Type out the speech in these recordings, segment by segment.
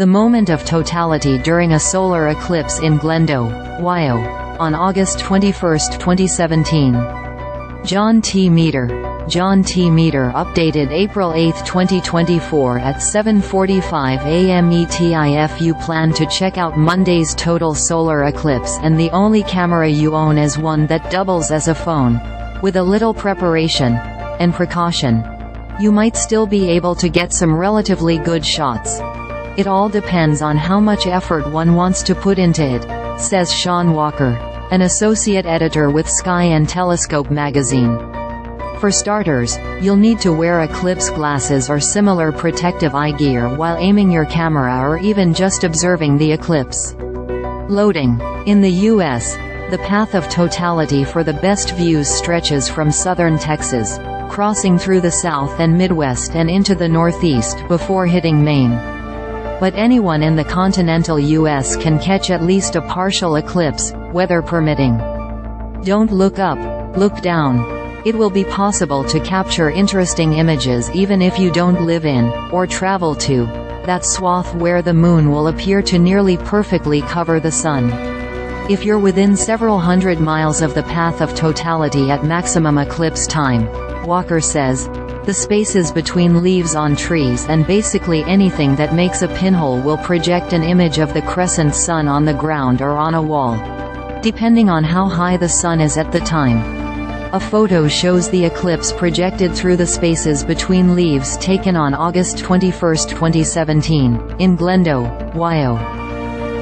The moment of totality during a solar eclipse in Glendo, Ohio, on August 21, 2017. John T. Meader. John T. Meader updated April 8, 2024 at 7:45 AM ETIf. You plan to check out Monday's total solar eclipse, and the only camera you own is one that doubles as a phone. With a little preparation and precaution, you might still be able to get some relatively good shots. It all depends on how much effort one wants to put into it, says Sean Walker, an associate editor with Sky and Telescope magazine. For starters, you'll need to wear eclipse glasses or similar protective eye gear while aiming your camera or even just observing the eclipse. Loading. In the U.S., the path of totality for the best views stretches from southern Texas, crossing through the South and Midwest and into the Northeast before hitting Maine. But anyone in the continental U.S. can catch at least a partial eclipse, weather permitting. Don't look up, look down. It will be possible to capture interesting images even if you don't live in, or travel to, that swath where the moon will appear to nearly perfectly cover the sun. If you're within several hundred miles of the path of totality at maximum eclipse time, Walker says, the spaces between leaves on trees and basically anything that makes a pinhole will project an image of the crescent sun on the ground or on a wall, depending on how high the sun is at the time. A photo shows the eclipse projected through the spaces between leaves taken on August 21, 2017, in Glendo, Ohio.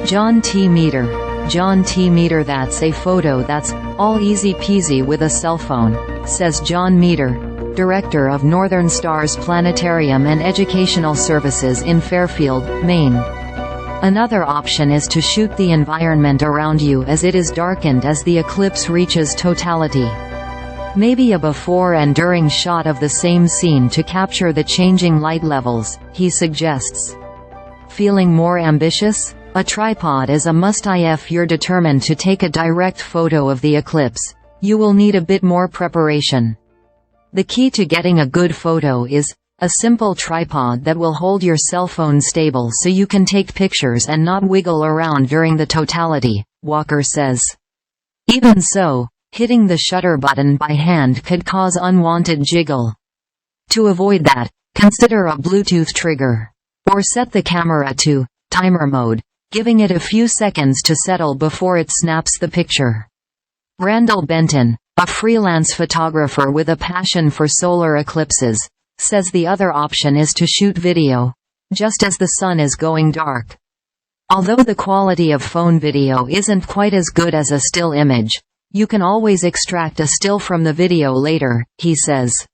John T. Meader. John T. Meader. That's a photo that's all easy peasy with a cell phone, says John Meader, Director of Northern Star's Planetarium and Educational Services in Fairfield, Maine. Another option is to shoot the environment around you as it is darkened as the eclipse reaches totality. Maybe a before and during shot of the same scene to capture the changing light levels, he suggests. Feeling more ambitious? A tripod is a mustIf. If you're determined to take a direct photo of the eclipse, you will need a bit more preparation. The key to getting a good photo is a simple tripod that will hold your cell phone stable so you can take pictures and not wiggle around during the totality, Walker says. Even so, hitting the shutter button by hand could cause unwanted jiggle. To avoid that, consider a Bluetooth trigger. Or set the camera to timer mode, giving it a few seconds to settle before it snaps the picture. Randall Benton, a freelance photographer with a passion for solar eclipses, says the other option is to shoot video, just as the sun is going dark. Although the quality of phone video isn't quite as good as a still image, you can always extract a still from the video later, he says.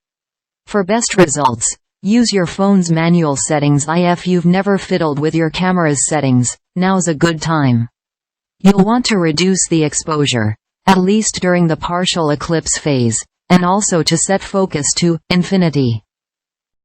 For best results, use your phone's manual settings. If you've never fiddled with your camera's settings, now's a good time. You'll want to reduce the exposure, at least during the partial eclipse phase, and also to set focus to infinity.